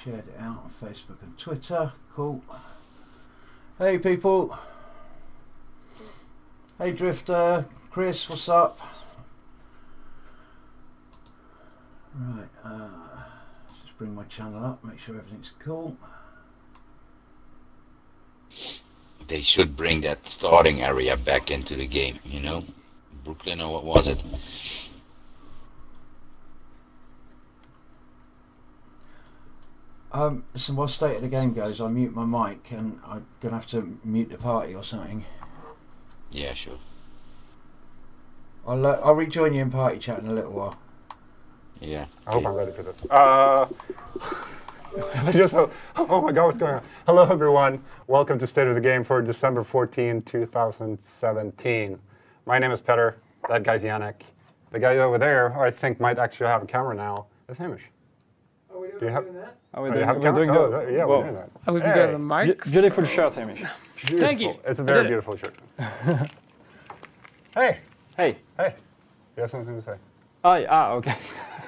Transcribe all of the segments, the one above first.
shared it out on Facebook and Twitter. Cool. Hey people. Hey Drifter, Chris, what's up? Right, just bring my channel up, make sure everything's cool. They should bring that starting area back into the game, you know? Brooklyn, or what was it? Listen, while state of the game goes, I mute my mic and I'm going to have to mute the party or something. Yeah, sure. I'll rejoin you in party chat in a little while. Yeah. I hope I'm ready for this. Oh my God, what's going on? Hello, everyone. Welcome to State of the Game for December 14, 2017. My name is Petter. That guy's Yannick. The guy over there, who I think might actually have a camera now, is Hamish. Are we Do you have, doing that? Are we doing, have a camera? Oh, yeah, we're doing that. Oh, we've got a mic. Beautiful shirt, Hamish. Beautiful. Thank you. It's a very beautiful shirt. Hey. Hey. Hey. You have something to say? Okay.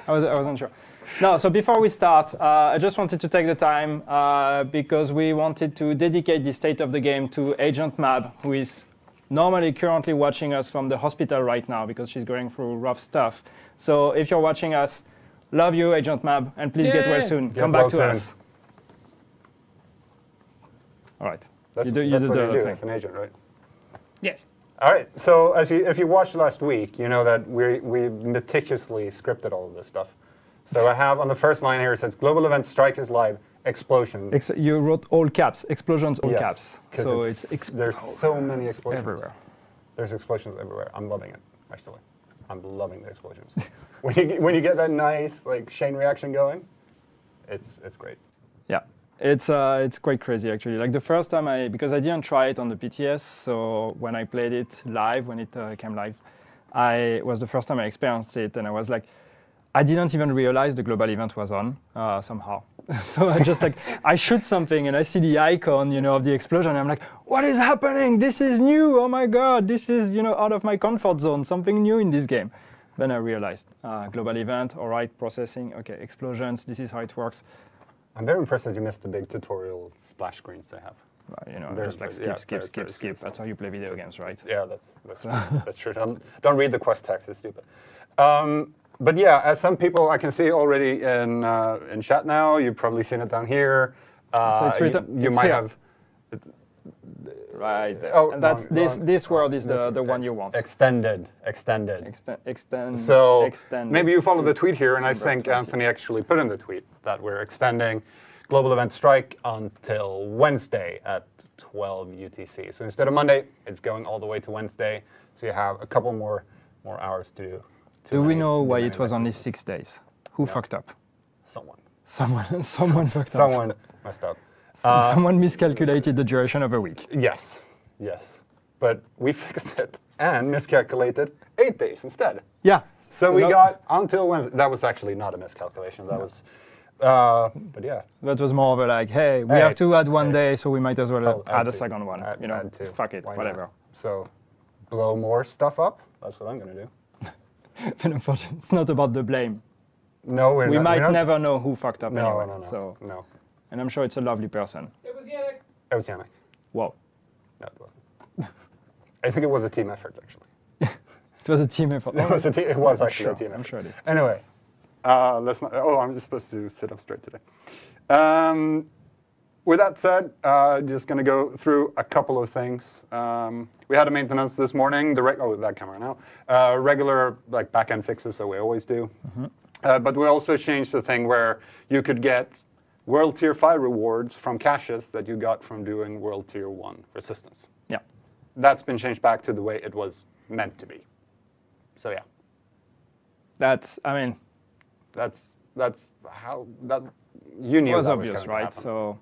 I wasn't sure. No, so before we start, I just wanted to take the time because we wanted to dedicate the State of the Game to Agent Mab, who is normally currently watching us from the hospital right now because she's going through rough stuff. So if you're watching us, love you, Agent Mab, and please get well soon. Come back to us. All right. That's you do what the you do thing. as an agent, right? Yes. All right. So if you watched last week, you know that we meticulously scripted all of this stuff. So I have on the first line here, it says, Global Event Strike is live, explosion. You wrote all caps, explosions, all caps. So there's so many explosions. Everywhere. There's explosions everywhere. I'm loving it, actually. I'm loving the explosions. when you get that nice like chain reaction going, it's great. Yeah, it's quite crazy actually. Like the first time because I didn't try it on the PTS, so when I played it live, when it came live, was the first time I experienced it, and I was like, I didn't even realize the global event was on somehow. So I just I shoot something and I see the icon, of the explosion. And I'm like, what is happening? This is new. Oh my God, this is, out of my comfort zone, something new in this game. Then I realized, global event, all right, processing, okay, explosions, this is how it works. I'm very impressed that you missed the big tutorial splash screens they have. Just like skip. That's how you play video games, right? Yeah, that's true. Don't read the quest text, it's stupid. But yeah, as some people I can see already in chat now, you've probably seen it down here. So it's written. You might have. Right there. Oh, and that's this word is the one you want. Extended. Extend. So extend maybe you follow the tweet here, and I think Anthony actually put in the tweet that we're extending Global Event Strike until Wednesday at 12 UTC. So instead of Monday, it's going all the way to Wednesday. So you have a couple more hours to do. Do we know why it was only 6 days? Who fucked up? Someone Someone fucked up. Someone messed up. Someone miscalculated the duration of a week. Yes. But we fixed it and miscalculated 8 days instead. Yeah. So we got until Wednesday. That was actually not a miscalculation. That was, but yeah. That was more of a hey, we have to add 1 day, so we might as well add a second one. Add two. Fuck it, whatever. Not? So blow more stuff up. That's what I'm going to do. But unfortunately, it's not about the blame. No, we might never know who fucked up anyway. No. And I'm sure it's a lovely person. It was Yannick. It was Yannick. Whoa. No, it wasn't. I think it was a team effort, actually. It was a team effort. It was actually a team effort. I'm sure it is. Anyway, let's not. Oh, I'm just supposed to sit up straight today. With that said, just going to go through a couple of things. We had a maintenance this morning. That camera now. Regular back-end fixes that we always do. But we also changed the thing where you could get World Tier 5 rewards from caches that you got from doing World Tier 1 resistance. Yeah. That's been changed back to the way it was meant to be. So yeah. That's how that you knew. It was that obvious, was right? So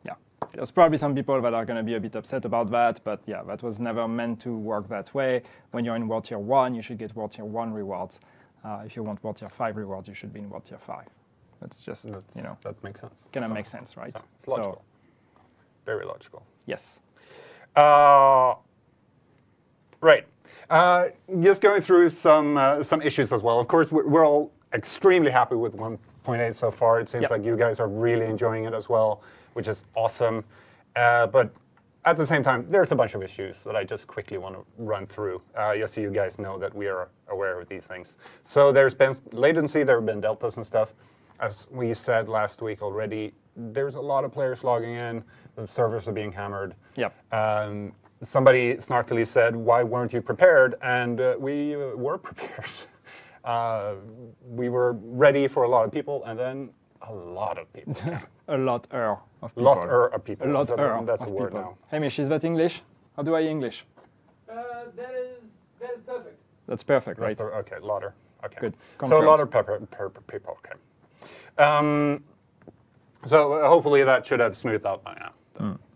yeah, there's probably some people that are going to be a bit upset about that, but yeah, that was never meant to work that way. When you're in World Tier 1, you should get World Tier 1 rewards. If you want World Tier 5 rewards, you should be in World Tier 5. That's just that makes sense. Gonna make sense, right? It's logical. Very logical. Yes. Right. Just going through some issues as well. Of course, we're all extremely happy with 0.8 so far. It seems like you guys are really enjoying it as well, which is awesome. But at the same time, there's a bunch of issues that I just quickly want to run through, just so you guys know that we are aware of these things. So there's been latency, there have been deltas and stuff. As we said last week already, there's a lot of players logging in, the servers are being hammered. Yep. Somebody snarkily said, why weren't you prepared? And we were prepared. We were ready for a lot of people, and then a lot of people came. A lot of people. Of people. A lot That's of a word people. now. Hamish, is that English? How do I English? That is perfect. That's perfect, right? Okay, lotter. Okay. Good. So a lot of Confirmed. people. Okay. So hopefully that should have smoothed out by now.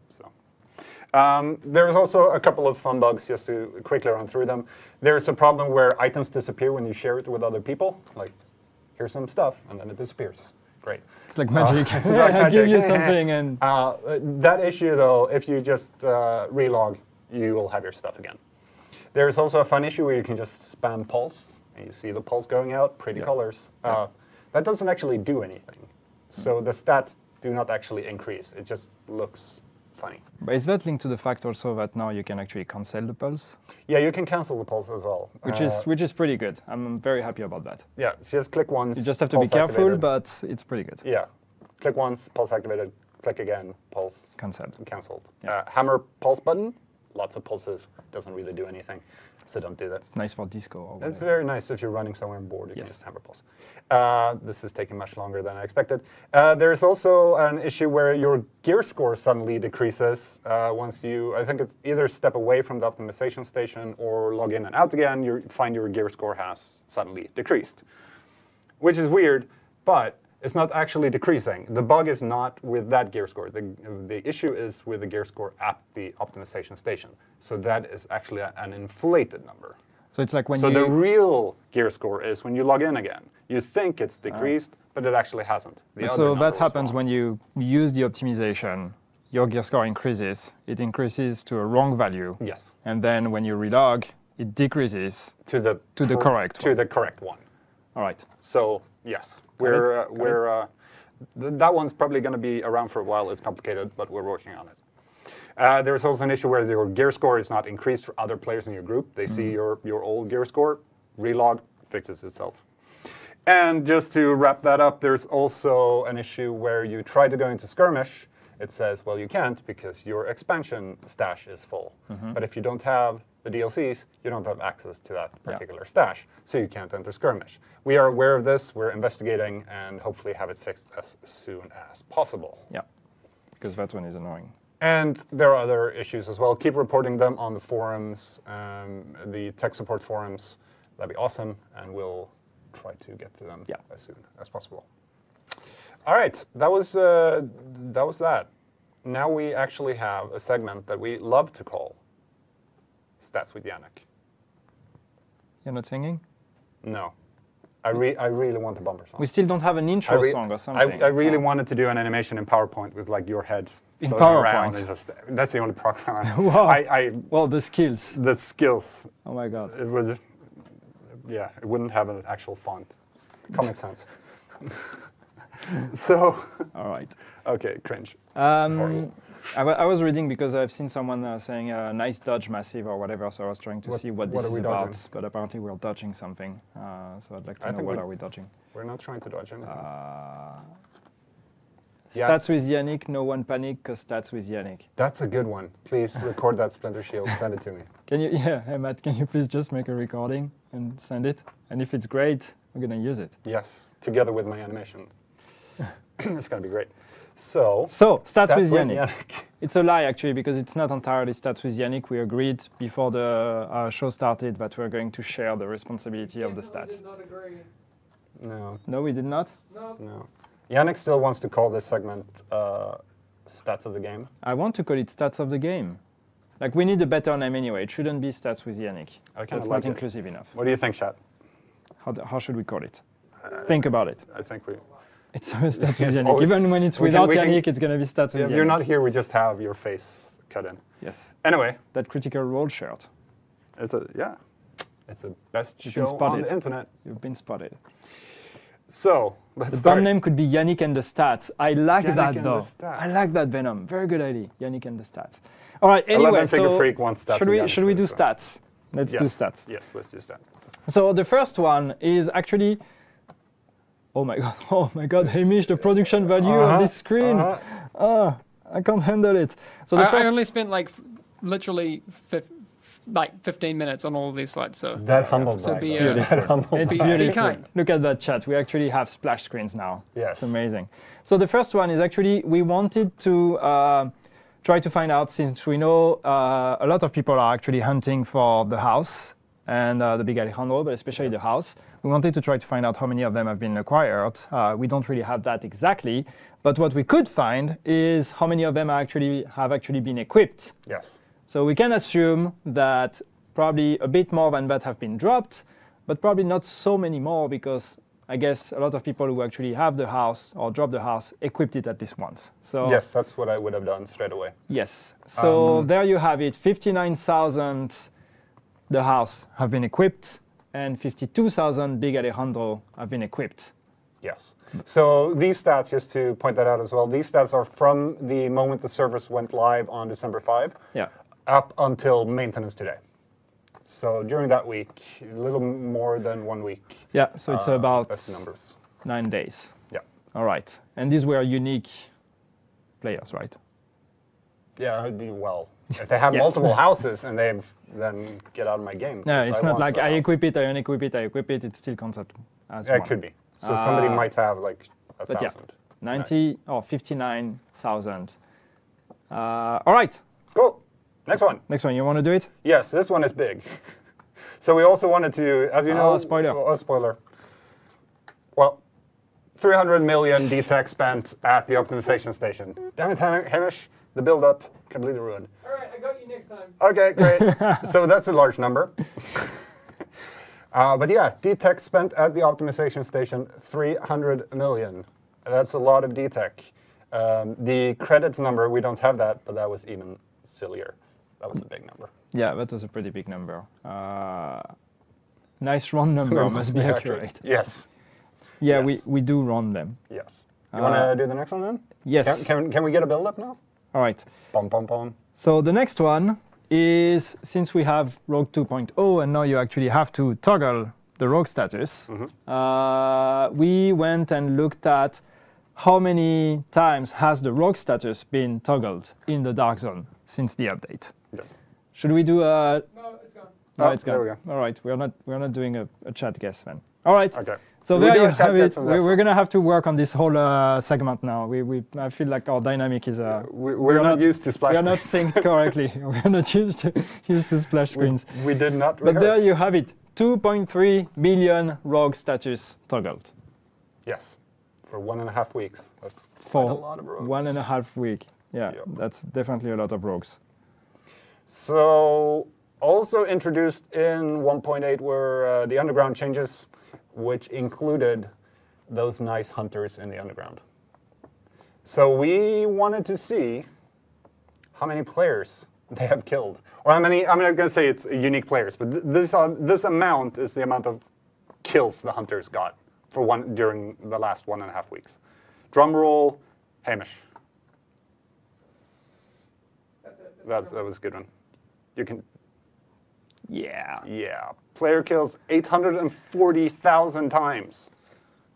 So. There's also a couple of fun bugs, just to quickly run through them. There's a problem where items disappear when you share it with other people. Like, here's some stuff, and then it disappears. Great. It's like magic. It's like I give you magic. something and... that issue, though, if you just relog, you will have your stuff again. There's also a fun issue where you can just spam pulse, and you see the pulse going out, pretty colors. That doesn't actually do anything. So the stats do not actually increase. It just looks funny. But is that linked to the fact also that now you can actually cancel the pulse? Yeah, you can cancel the pulse as well. Which is pretty good. I'm very happy about that. Yeah, just click once. You just have to be careful, activated. but it's pretty good. Yeah, click once, pulse activated. Click again, pulse Cancelled. Cancelled. Yeah. Hammer pulse button. Lots of pulses. Doesn't really do anything, so don't do that. It's nice for disco. Or That's whatever. very nice if you're running somewhere and bored. You can Yes. just hammer pulse. This is taking much longer than I expected. There's also an issue where your gear score suddenly decreases once you, I think it's either step away from the optimization station or log in and out again, you find your gear score has suddenly decreased. Which is weird, but it's not actually decreasing. The bug is not with that gear score. The issue is with the gear score at the optimization station. So that is actually an inflated number. So it's like when So you... the real gear score is when you log in again. You think it's decreased, but it actually hasn't. So that happens when you use the optimization, your gear score increases. It increases to a wrong value. Yes. And then when you relog, it decreases To the correct one. the correct one. All right. So yes, that one's probably going to be around for a while. It's complicated, but we're working on it. There's also an issue where your gear score is not increased for other players in your group. They see your old gear score, relog, fixes itself. And just to wrap that up, there's also an issue where you try to go into skirmish. It says, well, you can't because your expansion stash is full. But if you don't have the DLCs, you don't have access to that particular stash, so you can't enter skirmish. We are aware of this. We're investigating and hopefully have it fixed as soon as possible. Yeah, because that one is annoying. And there are other issues as well. Keep reporting them on the forums, the tech support forums. That'd be awesome, and we'll try to get to them as soon as possible. All right, that was that. Now we actually have a segment that we love to call Stats with Yannick. You're not singing? No, I really want a bumper song. We still don't have an intro song or something. I really wanted to do an animation in PowerPoint with like your head in floating PowerPoint. around. That's the only program. Wow. Well, the skills. The skills. Oh my God. It was, yeah, it wouldn't have an actual font. Comic Sans. So. All right. Okay, cringe. I was reading because I've seen someone saying nice dodge massive or whatever, so I was trying to see what this is about. Dodging? But apparently we're dodging something. So I'd like to know what are we dodging. We're not trying to dodge anything. Stats with Yannick, no one panic, because stats with Yannick. That's a good one. Please record that, Splinter Shield. Send it to me. Can you? Yeah, hey Matt, can you please just make a recording and send it? And if it's great, we're gonna use it. Yes, together with my animation. It's gonna be great. So stats with Yannick. It's a lie actually, because it's not entirely stats with Yannick. We agreed before the show started that we're going to share the responsibility of the stats. We did not agree. No. No, we did not? No. Yannick still wants to call this segment Stats of the Game. I want to call it Stats of the Game. Like, we need a better name anyway. It shouldn't be Stats with Yannick. That's not inclusive enough. What do you think, chat? How should we call it? Think about it. I think we... It's always Stats with Yannick. Even when it's without Yannick, it's going to be Stats with Yannick. If you're not here, we just have your face cut in. Yes. Anyway. That Critical Role shirt. It's the best show on the internet. You've been spotted. So let's The start. bomb name could be Yannick and the Stats. I like Yannick that and though. the Stats. I like that Venom. Very good idea. Yannick and the Stats. All right. Anyway, 11 Figure so Freak wants stats. should we do so. stats? Let's Yes. do stats. Yes, let's do stats. So the first one is actually. Oh my god! Oh my god! Hamish, the production value of this screen. I can't handle it. So the I first. only spent like literally 15 minutes on all of these slides. So That humble So brag. be, though. uh, That humble It's brag. beautiful. kind. Look at that chat. We actually have splash screens now. Yes. It's amazing. So the first one is actually we wanted to try to find out, since we know a lot of people are actually hunting for the house and the big Alejandro, but especially the house. We wanted to try to find out how many of them have been acquired. We don't really have that exactly, but what we could find is how many of them have actually been equipped. Yes. So we can assume that probably a bit more than that have been dropped, but probably not so many more, because I guess a lot of people who actually have the house or drop the house equipped it at least once. So Yes, that's what I would have done straight away. yes. So there you have it. 59,000 the house have been equipped, and 52,000 big Alejandro have been equipped. Yes. So these stats, just to point that out as well, these stats are from the moment the service went live on December 5 Yeah. up until maintenance today. So during that week, a little more than 1 week. Yeah. So it's about That's the numbers. 9 days. Yeah. All right. And these were unique players, right? Yeah, it'd be well. If they have Yes. multiple houses and they've then get out of my game. No, 'cause it's I not want like the I house. equip it, I unequip it, I equip it. It still counts as Yeah, one. it could be. So somebody might have like a but yeah. 1,000. 90 or 59,000. All right. Cool. Next one. Next one. You want to do it? Yes, this one is big. So we also wanted to, as you know, spoiler. Oh, spoiler. Well, 300 million DTech spent at the optimization station. Damn it, Hamish, the build-up completely ruined. all right, I got you next time. Okay, great. So that's a large number. But yeah, DTech spent at the optimization station 300 million. That's a lot of DTech. The credits number, we don't have that, but that was even sillier. That was a big number. Yeah, that was a pretty big number. Nice round number, must be accurate. Yes. Yeah, Yes. we do round them. Yes. You want to do the next one then? Yes. Can we get a build-up now? All right. Pom, pom, pom. So the next one is, since we have Rogue 2.0 and now you actually have to toggle the Rogue status, we went and looked at how many times has the Rogue status been toggled in the Dark Zone since the update. Yes. Should we do a... No, it's gone. No, Oh, it's there gone. we go. All right, we're not doing a chat guess then. All right. Okay. So We there do you a chat have guess it. on this We're one. going to have to work on this whole segment now. I feel like our dynamic is... We're not used to splash we are not screens. synced correctly. We're not used to splash screens. We did not But there rehearse. you have it. 2.3 billion Rogue status toggled Yes. For 1.5 weeks. That's for quite a lot of rogues. 1.5 week. Yeah, Yep. that's definitely a lot of rogues. So also introduced in 1.8 were the underground changes, which included those nice hunters in the underground. So we wanted to see how many players they have killed. Or how many, I'm not going to say it's unique players, but this amount is the amount of kills the hunters got for during the last 1.5 weeks. Drum roll, Hamish. That's it. That was a good one. You can, Yeah. yeah. Player kills 840,000 times.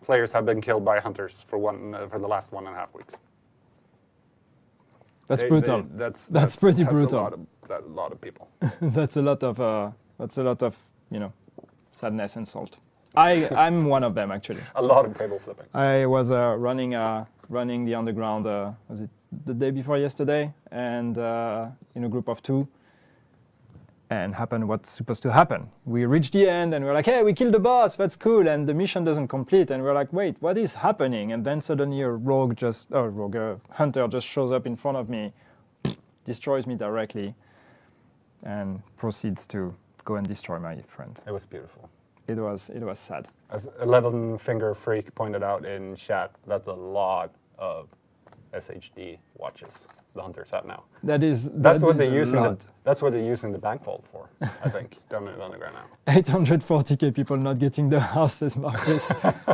Players have been killed by hunters for the last 1.5 weeks. That's brutal. That's pretty that's brutal. A lot of people. That's a lot of sadness and salt. I'm one of them actually. A lot of table flipping. I was running the underground. Was it the day before yesterday? And in a group of 2. And happened what's supposed to happen. We reached the end and we're like, hey, we killed the boss, that's cool. And the mission doesn't complete. And we're like, wait, what is happening? And then suddenly a hunter just shows up in front of me, destroys me directly, and proceeds to go and destroy my friend. It was beautiful. It was sad. As 11 Finger Freak pointed out in chat, that's a lot of SHD watches the hunters have now. That's what they're using. That's what they're using the bank vault for, I think. Down underground now. 840k people not getting the houses, Marcus.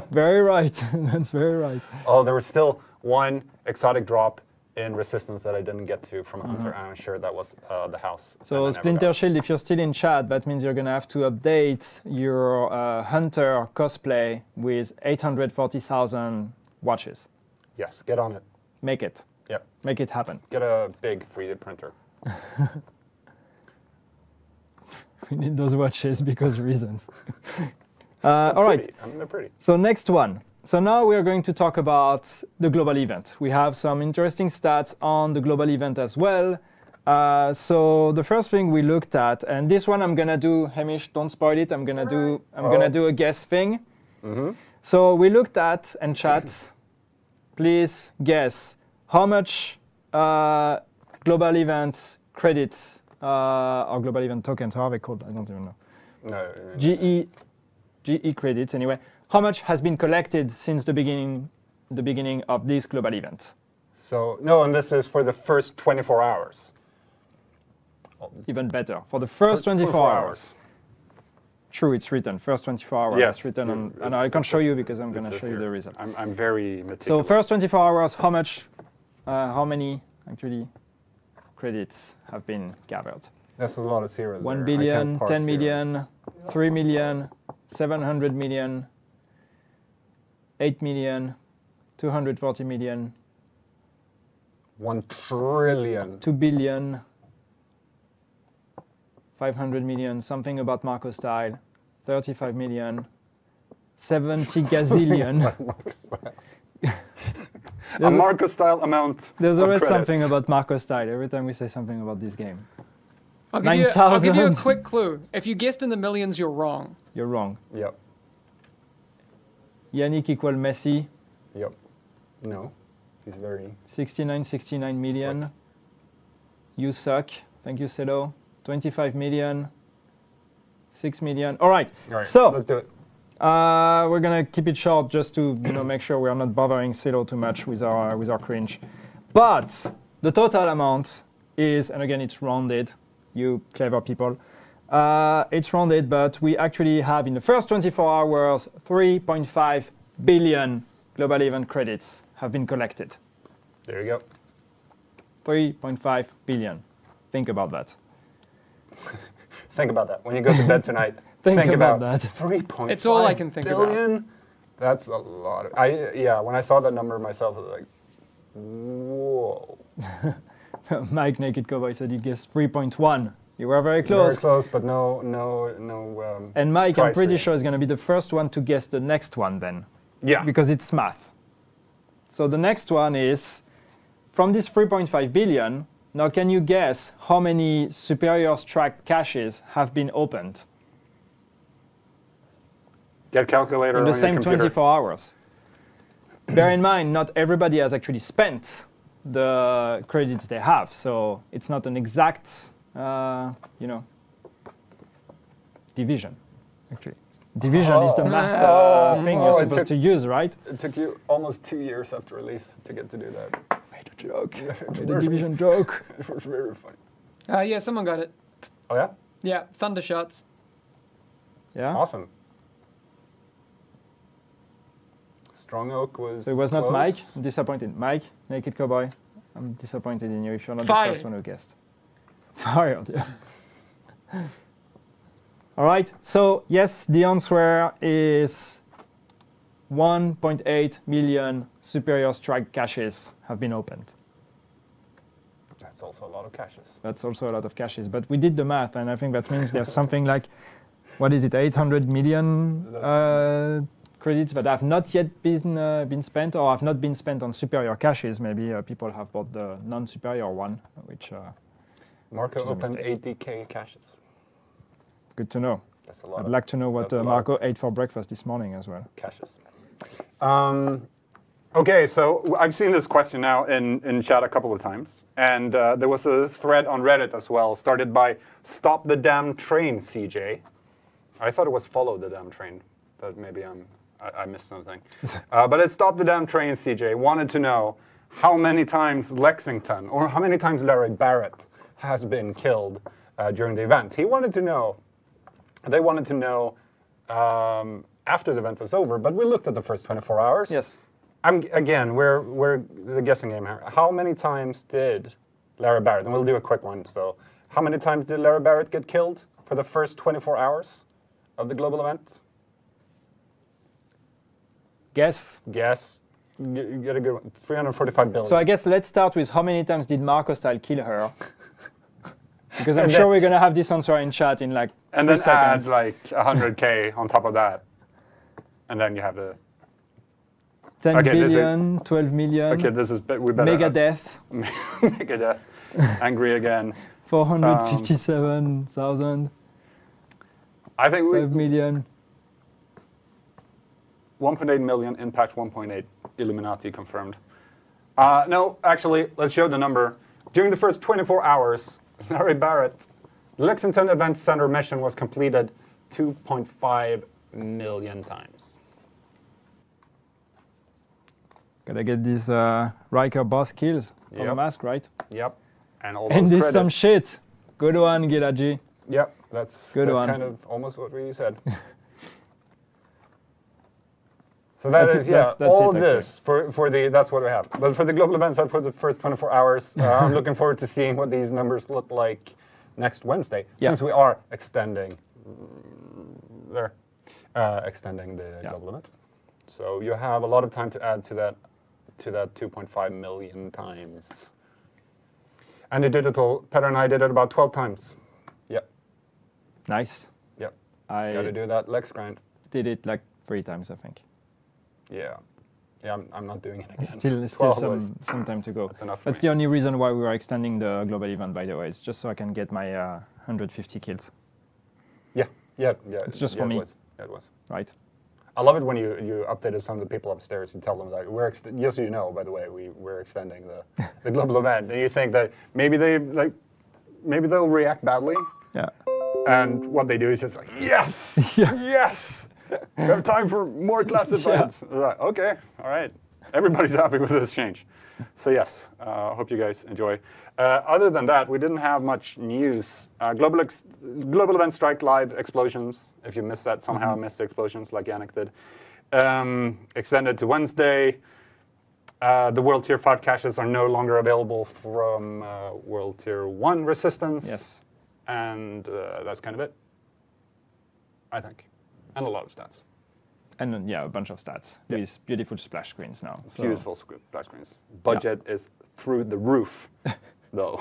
Very right. That's very right. Oh, there was still one exotic drop in resistance that I didn't get to from a hunter, and I'm sure that was the house. So Splinter Shield, if you're still in chat, that means you're going to have to update your hunter cosplay with 840,000 watches. Yes, get on it. Make it. Yep. Make it happen. Get a big 3D printer. We need those watches because reasons. All right. I mean, they're pretty. So next one. So now we are going to talk about the global event. We have some interesting stats on the global event as well. So the first thing we looked at, and this one I'm gonna do, Hamish, don't spoil it. I'm gonna do a guess thing. So we looked at, and chat, please guess how much global event credits or global event tokens, how are they called? I don't even know. No. GE credits anyway. How much has been collected since the beginning of this global event? So no, and this is for the first 24 hours. Even better, for the first 24 hours. True, it's written first 24 hours. Yes, it's written on, and I can't show you because I'm going to show you the result. I'm very meticulous. So first 24 hours, how much, how many actually credits have been gathered? That's a lot of zeros. 1 billion, 10 million, 3 million, 700 million. 8 million, 240 million, 1 trillion, 2 billion, 500 million, something about Marco style, 35 million, 70 gazillion. A Marco style amount. There's always credits. something about Marco style every time we say something about this game. I'll give you a quick clue. If you guessed in the millions, you're wrong. You're wrong. Yep. Yannick equal Messi. Yep. No. He's very... 69 million. You suck. Thank you, Celo. 25 million. 6 million. All right. So let's do it. We're gonna keep it short just to make sure we are not bothering Celo too much with our cringe. But the total amount is, and again it's rounded, you clever people. It's rounded, but we actually have in the first 24 hours 3.5 billion global event credits have been collected. There you go. 3.5 billion. Think about that. Think about that. When you go to bed tonight, think about that. 3.5 It's all I can think billion? about. That's a lot. Yeah, when I saw that number myself, I was like, whoa. Mike Naked Cowboy said he guessed 3.1. You were very close. Very close, but no. And Mike, I'm pretty range. sure is going to be the first one to guess the next one then. Yeah. Because it's math. So the next one is, from this 3.5 billion, now can you guess how many superior strike caches have been opened? Get calculator in the on same your computer. 24 hours. Bear in mind, not everybody has actually spent the credits they have, so it's not an exact, division, actually. Division is the math thing you're supposed to use, right? It took you almost 2 years after release to get to do that. Made a joke. Made a division joke. It was very funny. Yeah, someone got it. Oh, yeah? Yeah, thunder shots. Yeah? Awesome. Strong Oak was So it was not close. Mike. I'm disappointed. Mike, Naked Cowboy, I'm disappointed in you if you're not Fired. the first one who guessed. Fired, yeah. All right, so yes, the answer is 1.8 million superior strike caches have been opened. That's also a lot of caches. That's also a lot of caches, but we did the math, and I think that means there's something like, what is it, 800 million credits that have not yet been spent, or have not been spent on superior caches. Maybe people have bought the non-superior one, which Marco which is a opened mistake. 80k caches. Good to know. That's a lot. I'd like to know what that's a lot Marco ate for breakfast this morning as well. Caches. Okay, so I've seen this question now in chat a couple of times, and there was a thread on Reddit as well, started by Stop the Damn Train CJ. I thought it was Follow the Damn Train, but maybe I missed something. But it's Stop the Damn Train CJ wanted to know how many times Lexington or how many times Larry Barrett has been killed during the event. He wanted to know. They wanted to know after the event was over, but we looked at the first 24 hours. Yes. Again, we're the guessing game here. How many times did Larry Barrett, and we'll do a quick one, so how many times did Larry Barrett get killed for the first 24 hours of the global event? Guess. Guess. You get a good one. 345 billion. So I guess let's start with how many times did Marco Style kill her? Because I'm sure we're going to have this answer in chat in like 3 and then seconds. add like 100K on top of that. And then you have the... 10 Okay, billion, 12 million, Okay, this is... We better... Megadeth, Megadeth. Angry again. 457,000, I think 5 million. 1.8 million, Impact 1.8, Illuminati confirmed. No, actually, let's show the number. During the first 24 hours, Larry Barrett, Lexington Event Center mission was completed 2.5 million times. Gotta get these Riker boss kills on the mask, right? Yep. And all And those this credits. some shit. Good one, Gilaji. Yep, that's Good one. kind of almost what we said. So that's that's all it, this for the, that's what we have. But for the global events for the first 24 hours, I'm looking forward to seeing what these numbers look like next Wednesday, since we are extending extending the global event. So you have a lot of time to add to that 2.5 million times. And the digital, Petter and I did it about 12 times. Yep. Nice. Yep. I Got to do that Lex grind. did it like 3 times, I think. Yeah. Yeah, I'm not doing it again. Still 12 was- some time to go. That's enough for That's me. the only reason why we are extending the global event, by the way. It's just so I can get my 150 kills, Yeah. It's just for it me. was. Yeah, it was. right? I love it when you updated some of the people upstairs. You tell them that just so you know, by the way, we're extending the global event, and you think that maybe they'll react badly, Yeah. and what they do is just like yes, Yeah. yes, we have time for more classifieds. Like, okay, all right, everybody's happy with this change. So yes, hope you guys enjoy. Other than that, we didn't have much news. Global event strike live explosions. If you missed that somehow, missed the explosions like Yannick did. Extended to Wednesday. The World Tier 5 caches are no longer available from World Tier 1 resistance. Yes. And that's kind of it, I think. And a lot of stats. And then, yeah, a bunch of stats. These beautiful splash screens now. So Beautiful splash screens. Budget is through the roof, though.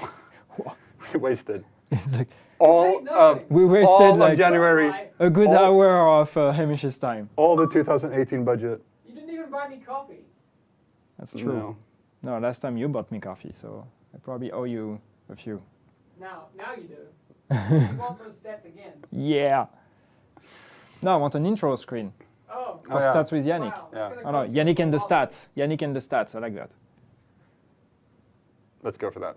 We wasted it's like all of we wasted all like of January, a good all- hour of Hamish's time. all the 2018 budget. You didn't even buy me coffee. That's true. No. No, last time you bought me coffee, so I probably owe you a few. Now you do. You want those stats again. Yeah. No, I want an intro screen. Oh. For yeah. stats with Yannick. Wow, Yeah. that's Oh gonna no, cost you Yannick and the $1. stats. Yannick and the stats. I like that. Let's go for that.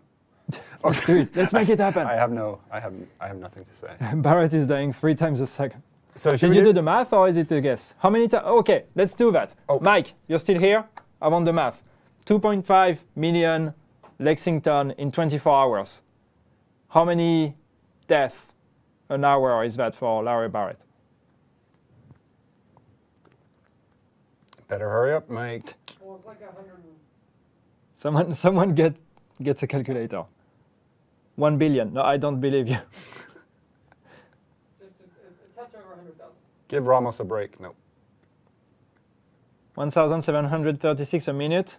Let's do it. Let's make it happen. I have nothing to say. Barrett is dying 3 times a second. So should Did we you do the math or is it a guess? How many times? Okay, let's do that. Oh. Mike, you're still here? I want the math. 2.5 million Lexington in 24 hours. How many deaths an hour is that for Larry Barrett? Better hurry up, Mike. Well, it's like 100. Someone gets a calculator. 1 billion. No, I don't believe you. Just a touch over 100,000. Give Ramos a break. No. 1,736 a minute.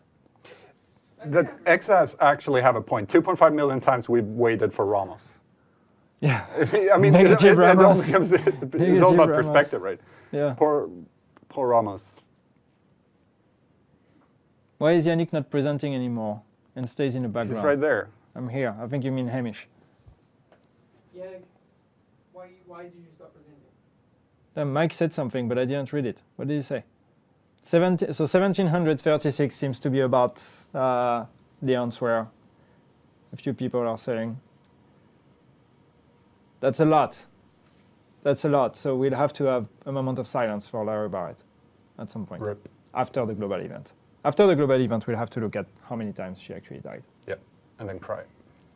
That XS actually have a point. 2.5 million times we've waited for Ramos. Yeah. I mean, Negative it all Ramos. becomes, it's all Negative about Ramos. perspective, right? Yeah. Poor Ramos. Why is Yannick not presenting anymore and stays in the He's background? right there. I'm here. I think you mean Hamish. Yeah. Why did you stop presenting? Mike said something, but I didn't read it. What did he say? 1,736 seems to be about the answer a few people are saying. That's a lot. That's a lot. So we'll have to have a moment of silence for Larry Barrett at some point Rip. after the global event. After the global event, we'll have to look at how many times she actually died. Yep. And then cry.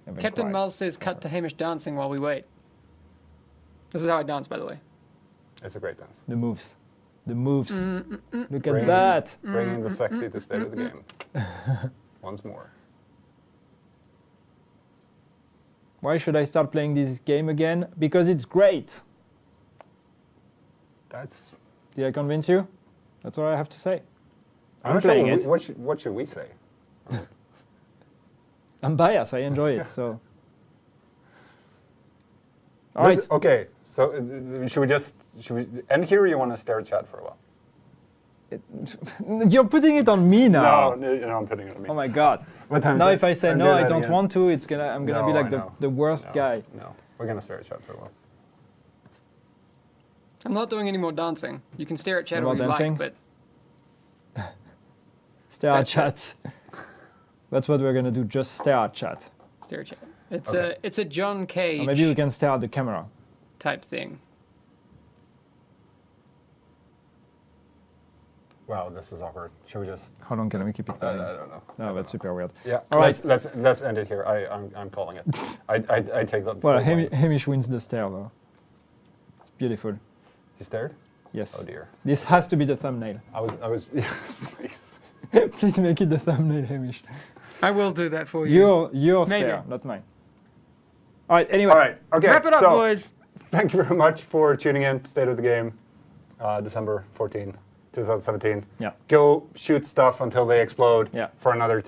And then Captain cry. Miles says cut to Hamish dancing while we wait. This is how I dance, by the way. It's a great dance. The moves. The moves. Look at Bring- that. Bringing the sexy to state of the game. Once more. Why should I start playing this game again? Because it's great. That's. Did I convince you? That's all I have to say. I'm not sure playing it. What should we say? I'm biased. I enjoy it. So. All right. Okay, so should we end here or you want to stare at chat for a while? You're putting it on me now. No, I'm putting it on me. Oh my god. What time is Now it? if I say And no, do I that don't again. want to, I'm gonna be No, like I know. the worst guy. No, we're gonna stare at chat for a while. I'm not doing any more dancing. You can stare at chat No all more you dancing? like, but Stare at That's chat. That's what we're gonna do. Just stare at chat. stare at chat. It's Okay. it's a John Cage Or maybe we can stare at the camera. type thing. Wow, this is awkward. Should we just? How long can we keep it I going? don't know. No, that's super weird. Yeah. All right. Let's end it here. I'm calling it. I take that. Well, full blame. Hamish wins the stare though. It's beautiful. You stared? Yes. Oh dear. This has to be the thumbnail. I was. Yes, please. Please make it the thumbnail, Hamish. I will do that for you. Your Maybe. stare, not mine. All right. Anyway. All right. Okay. Wrap it up, so, boys. Thank you very much for tuning in. State of the Game, December 14, 2017. Yeah. Go shoot stuff until they explode. Yeah. For another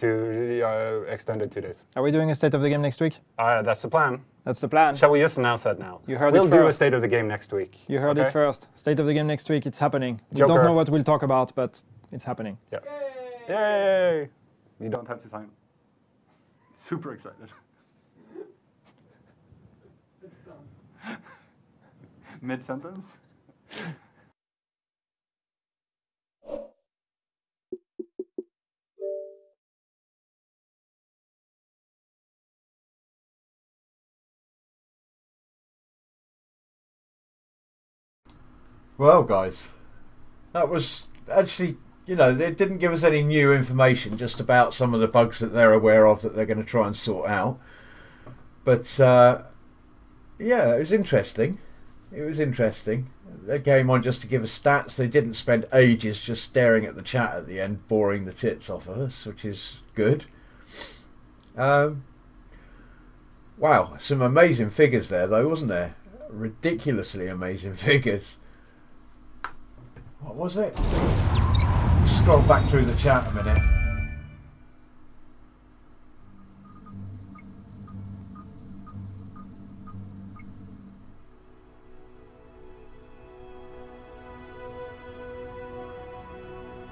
extended 2 days. Are we doing a state of the game next week? That's the plan. That's the plan. Shall we just announce that now? You heard it We'll do a first. State of the Game next week. You heard okay? it first. State of the game next week. It's happening. We Joker. don't know what we'll talk about, but it's happening. Yeah. Yay! You don't have to sign. Super excited. It's done. Mid-sentence? Well, guys, that was actually, you know, they didn't give us any new information, just about some of the bugs that they're aware of that they're going to try and sort out. But yeah, it was interesting. It was interesting. They came on just to give us stats. They didn't spend ages just staring at the chat at the end, boring the tits off of us, which is good. Wow, some amazing figures there, though, wasn't there? Ridiculously amazing figures. What was it? Scroll back through the chat a minute.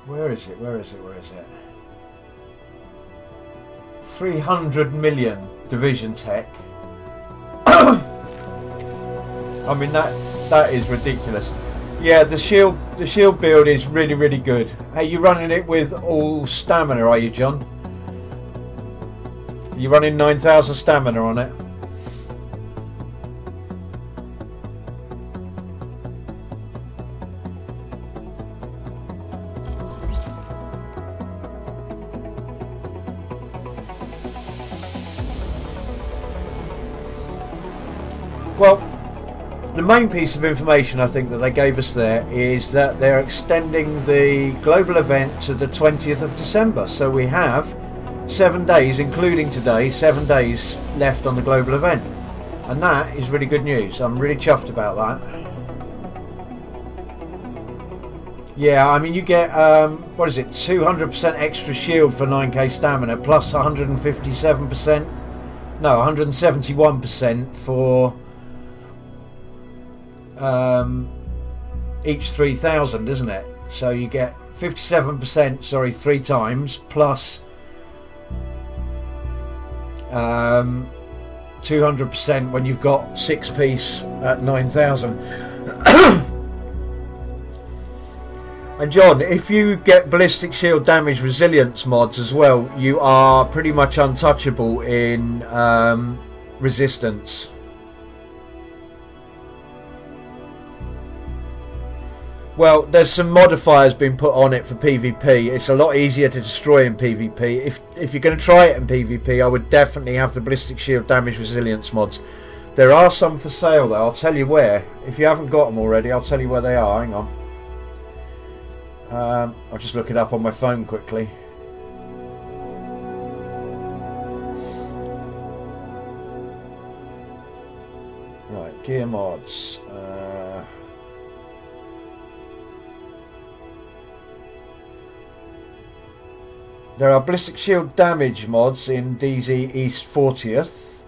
Where is it? Where is it? Where is it? 300 million division tech. I mean, that is ridiculous. Yeah, the shield build is really good. Hey, you running it with all stamina, are you, John? You running 9,000 stamina on it? Well, the main piece of information I think that they gave us there is that they're extending the global event to the 20th of December. So we have 7 days, including today, 7 days left on the global event. And that is really good news. I'm really chuffed about that. Yeah, I mean, you get, what is it, 200% extra shield for 9k stamina, plus 157%, no, 171% for each 3,000, isn't it? So you get 57%, sorry, 3 times, plus 200% when you've got 6 piece at 9,000. And John, if you get ballistic shield damage resilience mods as well, you are pretty much untouchable in resistance. Well, there's some modifiers being put on it for PvP. It's a lot easier to destroy in PvP. If you're going to try it in PvP, I would definitely have the ballistic shield damage resilience mods. There are some for sale though. I'll tell you where. If you haven't got them already, I'll tell you where they are. Hang on. I'll just look it up on my phone quickly. Right, gear mods. There are ballistic shield damage mods in DZ East 40th.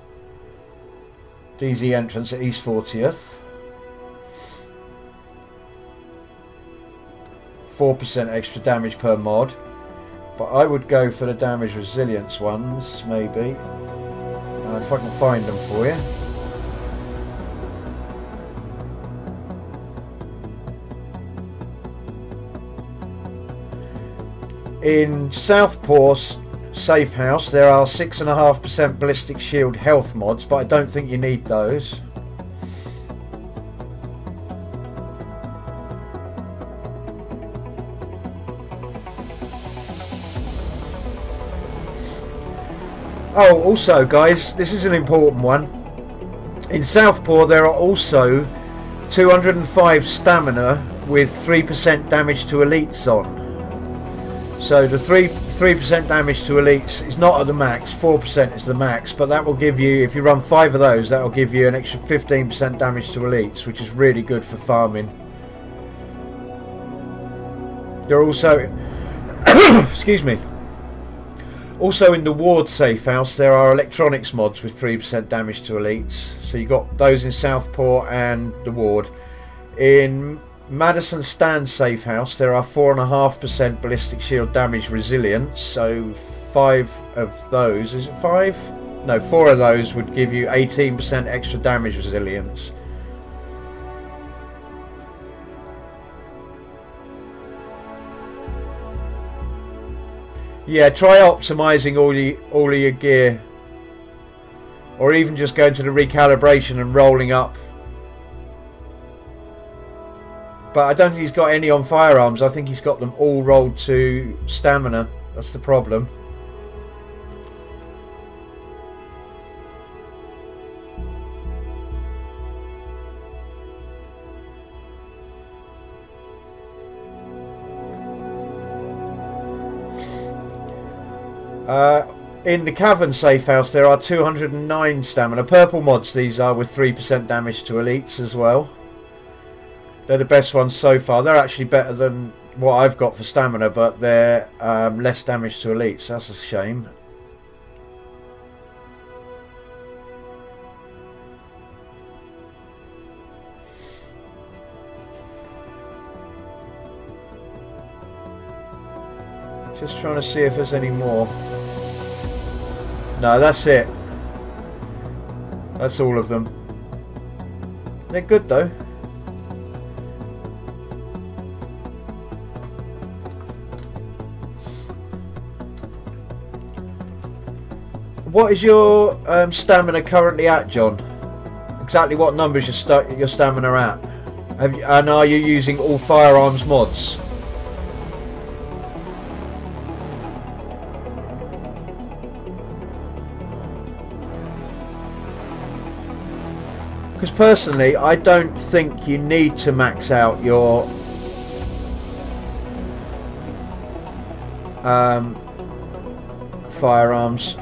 DZ entrance at East 40th. 4% extra damage per mod. But I would go for the damage resilience ones, maybe. If I can find them for you. In Southport's safe house there are 6.5% ballistic shield health mods, but I don't think you need those. Oh, also guys, this is an important one. In Southport there are also 205 stamina with 3% damage to elites on. So the 3% damage to elites is not at the max, 4% is the max, but that will give you, if you run 5 of those, that will give you an extra 15% damage to elites, which is really good for farming. There are also, excuse me, also in the ward safe house there are electronics mods with 3% damage to elites. So you got those in Southport and the ward. In Madison Stand safe house there are 4.5% ballistic shield damage resilience, so 5 of those, is it 5? No, 4 of those would give you 18% extra damage resilience. Yeah, try optimizing all of your gear, or even just going to the recalibration and rolling up. But I don't think he's got any on firearms. I think he's got them all rolled to stamina. That's the problem. In the cavern safe house there are 209 stamina. Purple mods these are, with 3% damage to elites as well. They're the best ones so far. They're actually better than what I've got for stamina, but they're less damage to elites. That's a shame. Just trying to see if there's any more. No, that's it. That's all of them. They're good though. What is your stamina currently at, John? Exactly what numbers your stamina at? And are you using all firearms mods? Because personally, I don't think you need to max out your firearms.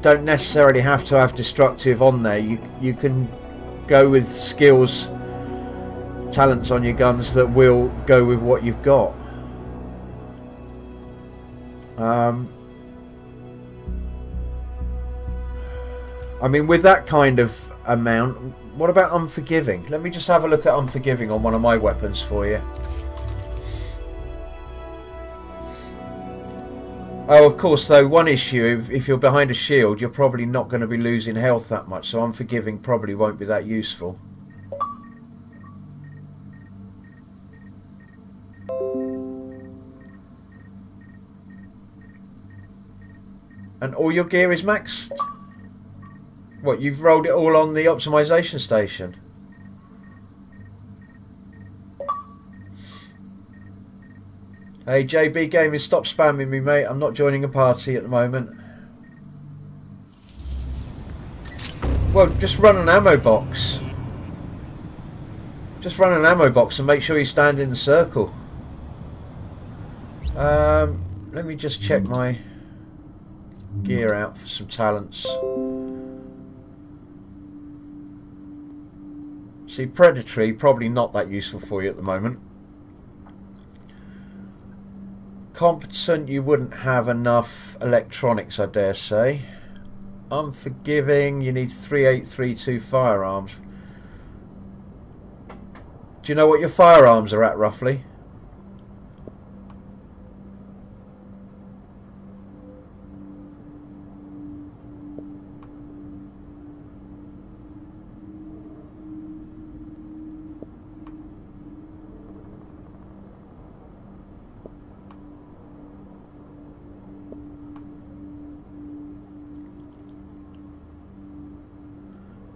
Don't necessarily have to have destructive on there. You can go with skills, talents on your guns that will go with what you've got. I mean, with that kind of amount, what about Unforgiving? Let me just have a look at Unforgiving on one of my weapons for you. Oh, of course, though, one issue, if you're behind a shield, you're probably not going to be losing health that much, so Unforgiving probably won't be that useful. And all your gear is maxed? What, you've rolled it all on the optimization station? Hey JB Gaming, stop spamming me, mate. I'm not joining a party at the moment. Well, just run an ammo box. Just run an ammo box and make sure you stand in the circle. Let me just check my gear out for some talents. See, predatory, probably not that useful for you at the moment. Competent, you wouldn't have enough electronics, I dare say. Unforgiving, you need 3832 firearms. Do you know what your firearms are at, roughly?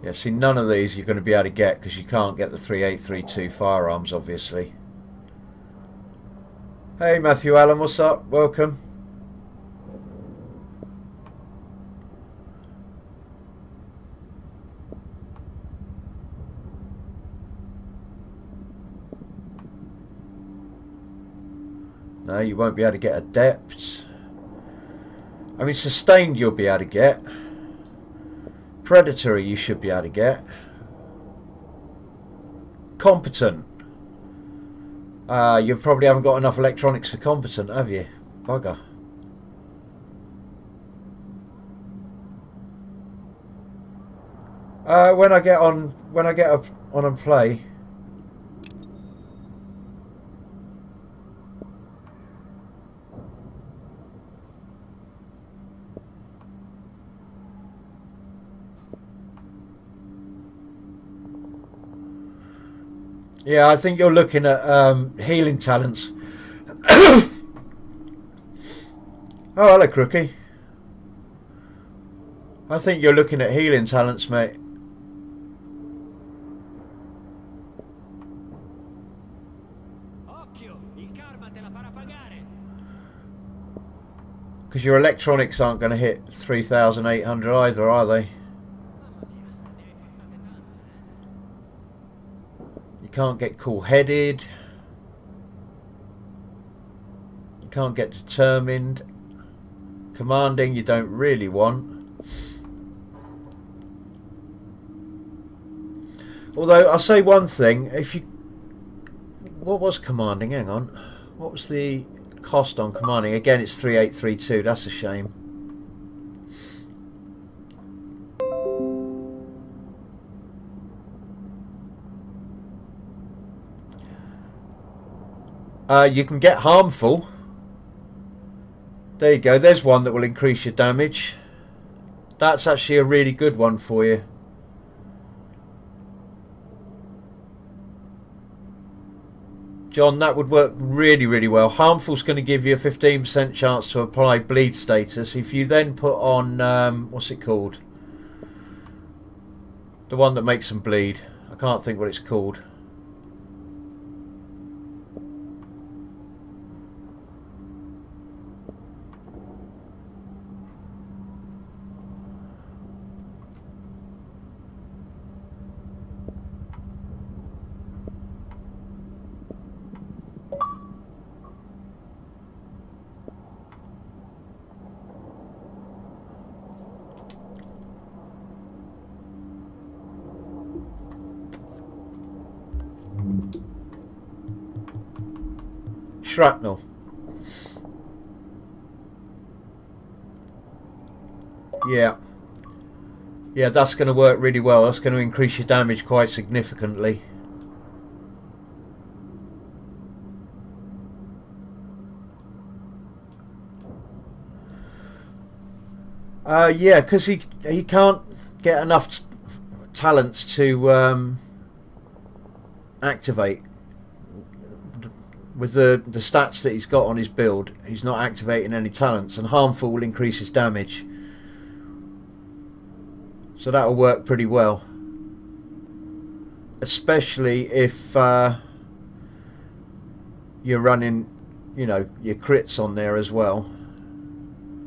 Yeah, see, none of these you're going to be able to get because you can't get the 3832 firearms, obviously. Hey, Matthew Allen, what's up? Welcome. No, you won't be able to get adept. I mean, sustained you'll be able to get. Predatory you should be able to get. Competent. You probably haven't got enough electronics for competent, have you? Bugger. When I get up on and play. Yeah, I think you're looking at healing talents. Oh, hello, Crookie. I think you're looking at healing talents, mate. Because your electronics aren't going to hit 3,800 either, are they? Can't get cool-headed. You can't get determined. Commanding you don't really want. Although I'll say one thing, if you... What was commanding? Hang on. What was the cost on commanding? Again, it's 3832. That's a shame. You can get harmful. There you go. There's one that will increase your damage. That's actually a really good one for you. John, that would work really, really well. Harmful's going to give you a 15% chance to apply bleed status. If you then put on, what's it called? The one that makes them bleed. I can't think what it's called. Shrapnel. Yeah, that's going to work really well. That's going to increase your damage quite significantly. Yeah, because he can't get enough talents to activate. With the stats that he's got on his build, he's not activating any talents, and harmful will increase his damage. So that will work pretty well. Especially if you're running you know, your crits on there as well,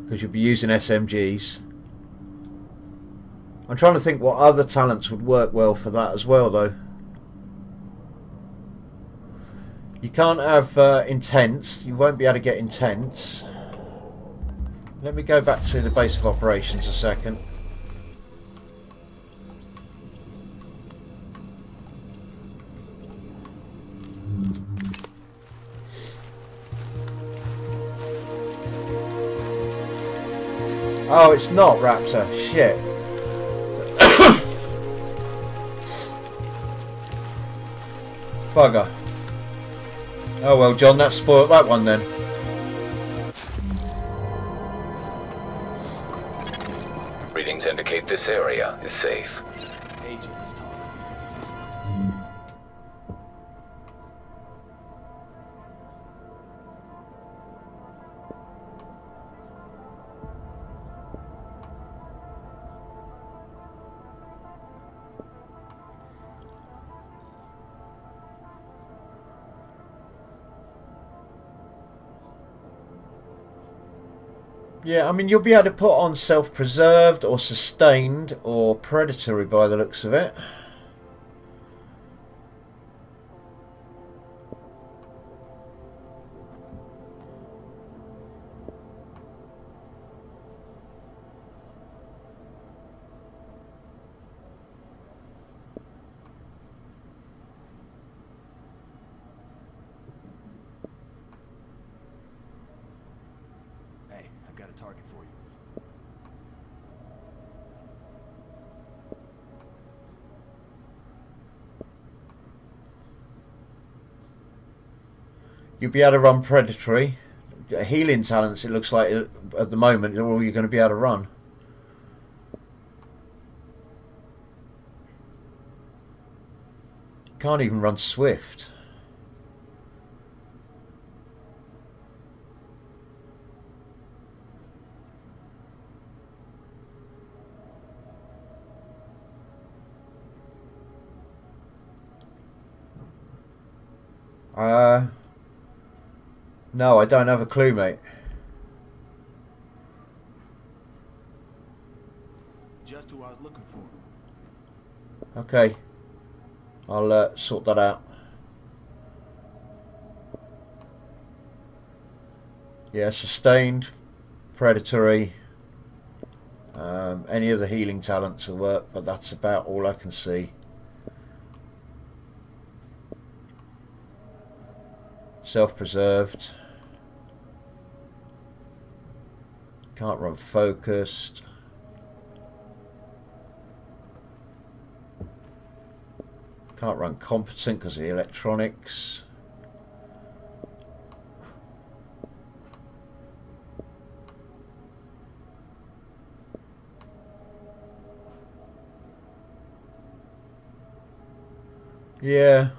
because you'll be using SMGs. I'm trying to think what other talents would work well for that as well, though. You can't have intense. You won't be able to get intense. Let me go back to the base of operations a second. Oh, it's not Raptor. Shit. Bugger. Oh well, John, that spoiled that one then. Readings indicate this area is safe. Agent, let's talk. Yeah, I mean, you'll be able to put on self-preserved or sustained or predatory by the looks of it. Hey, I've got a target for you. You'll be able to run predatory. Healing talents, it looks like at the moment, are all you're going to be able to run. Can't even run swift. No, I don't have a clue, mate. Just who I was looking for. Okay. I'll sort that out. Yeah, sustained, predatory, any of the healing talents will work, but that's about all I can see. Self-preserved. Can't run focused. Can't run competent because of the electronics. Yeah.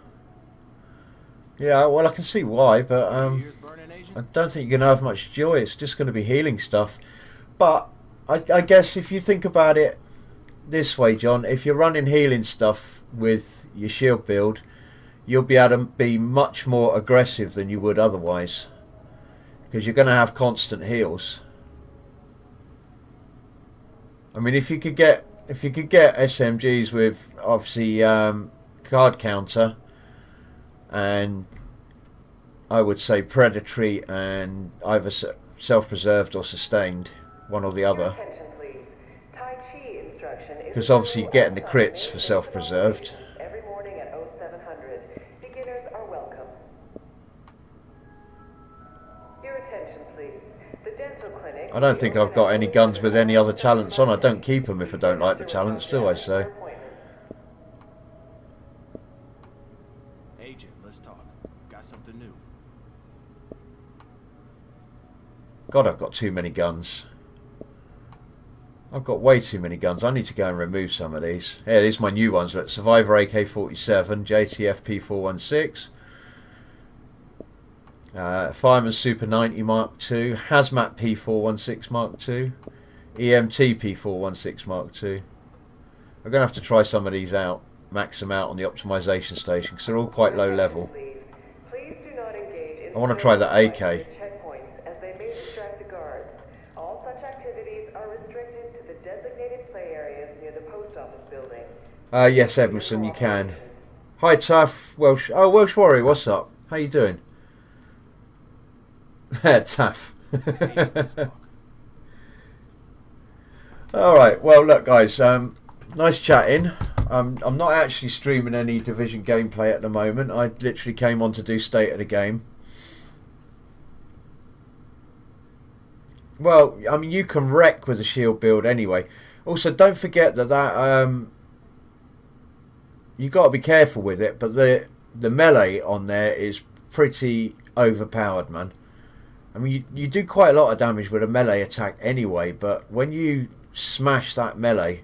Yeah, well, I can see why, but I don't think you're going to have much joy. It's just going to be healing stuff. But I guess if you think about it this way, John, if you're running healing stuff with your shield build, you'll be able to be much more aggressive than you would otherwise, because you're going to have constant heals. I mean, if you could get SMGs with obviously card counter, and I would say predatory and either self-preserved or sustained, one or the other, because obviously you're getting the crits for self-preserved. Every morning at 0700, beginners are welcome. Your attention, please. The dental clinic. I don't think I've got any guns with any other talents on. I don't keep them if I don't like the talents, do I? So. Agent, let's talk. Got something new. God, I've got too many guns. I've got way too many guns. I need to go and remove some of these. Here, these are my new ones. Look, Survivor AK-47, JTF P416, Fireman Super 90 Mark II, Hazmat P416 Mark II, EMT P416 Mark II. I'm going to have to try some of these out, max them out on the optimization station, because they're all quite low level. I want to try the AK. Checkpoints as they may distract the guards. All such activities are restricted to the designated play areas near the post office building. Yes, Edmondson, you can. Hi, Taff. Welsh. Oh, Welsh Warrior, what's up? How you doing? Taff. All right. Well, look, guys. Nice chatting. I'm not actually streaming any Division gameplay at the moment. I literally came on to do State of the Game. Well, I mean, you can wreck with a shield build anyway. Also, don't forget that you got to be careful with it. But the melee on there is pretty overpowered, man. I mean, you do quite a lot of damage with a melee attack anyway. But when you smash that melee,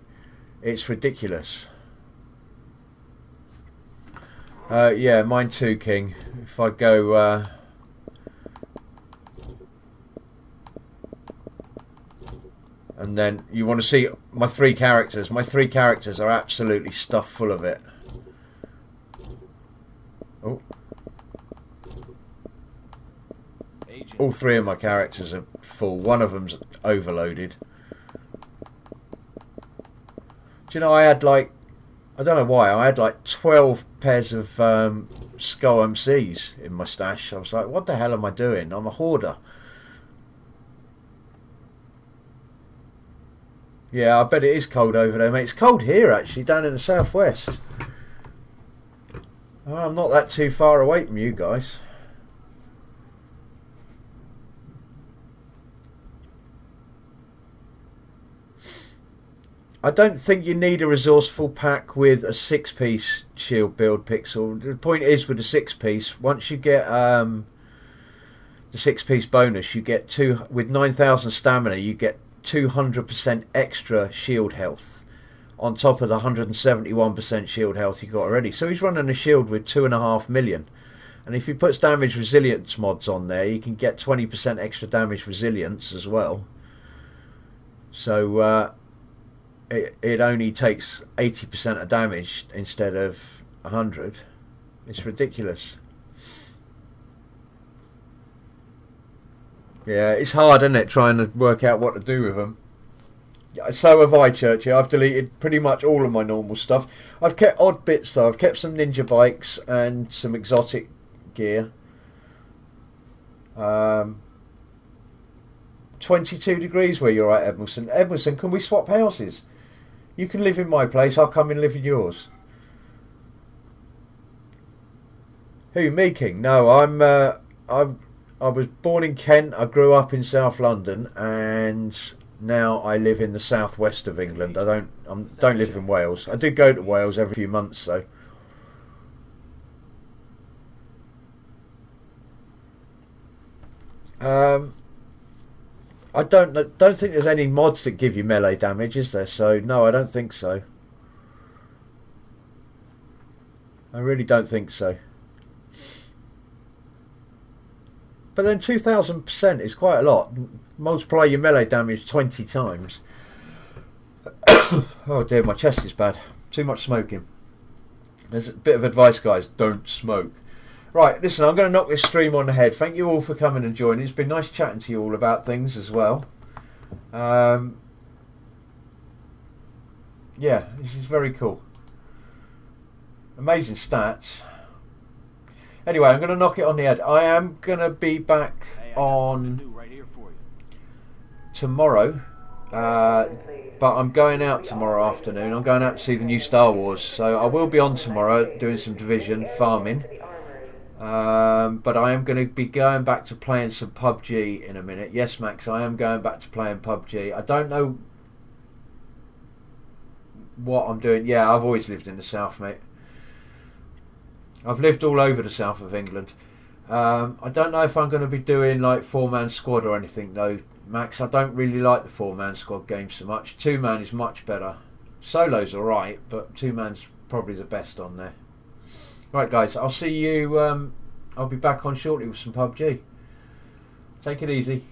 it's ridiculous. Yeah, mine too, King. If I go... and then you want to see my 3 characters. My 3 characters are absolutely stuffed full of it. Oh. All 3 of my characters are full. One of them's overloaded. Do you know, I had like... I don't know why. I had like 12 pairs of Skull MCs in my stash. I was like, what the hell am I doing? I'm a hoarder. Yeah, I bet it is cold over there, mate. It's cold here, actually, down in the southwest. Oh, I'm not that too far away from you guys. I don't think you need a resourceful pack with a 6-piece shield build, Pixel. The point is, with a 6-piece, once you get the 6-piece bonus, you get with 9,000 stamina, you get 200% extra shield health on top of the 171% shield health you got already. So he's running a shield with 2.5 million, and if he puts damage resilience mods on there, you can get 20% extra damage resilience as well. So it only takes 80% of damage instead of 100. It's ridiculous. Yeah, it's hard, isn't it, trying to work out what to do with them. So have I, Churchy. I've deleted pretty much all of my normal stuff. I've kept odd bits though. I've kept some ninja bikes and some exotic gear. 22 degrees where you're at, Edmondson. Edmondson, can we swap houses? You can live in my place, I'll come and live in yours. Who, me, King? No, I was born in Kent, I grew up in South London, and now I live in the southwest of England. I don't live in Wales. I do go to Wales every few months though. I don't think there's any mods that give you melee damage, is there? So no, I don't think so. I really don't think so. But then 2,000% is quite a lot. Multiply your melee damage 20 times. Oh dear, my chest is bad. Too much smoking. There's a bit of advice, guys. Don't smoke. Right, listen, I'm going to knock this stream on the head. Thank you all for coming and joining. It's been nice chatting to you all about things as well. Yeah, this is very cool. Amazing stats. Anyway, I'm going to knock it on the head. I am going to be back on tomorrow. But I'm going out tomorrow afternoon. I'm going out to see the new Star Wars. So I will be on tomorrow doing some Division farming. But I am going to be going back to playing some PUBG in a minute. Yes, Max, I am going back to playing PUBG. I don't know what I'm doing. Yeah, I've always lived in the south, mate. I've lived all over the south of England. I don't know if I'm going to be doing like 4-man squad or anything though, Max. I don't really like the 4-man squad game so much. 2-man is much better. Solo's alright, but 2-man's probably the best on there. Right guys, I'll see you, I'll be back on shortly with some PUBG. Take it easy.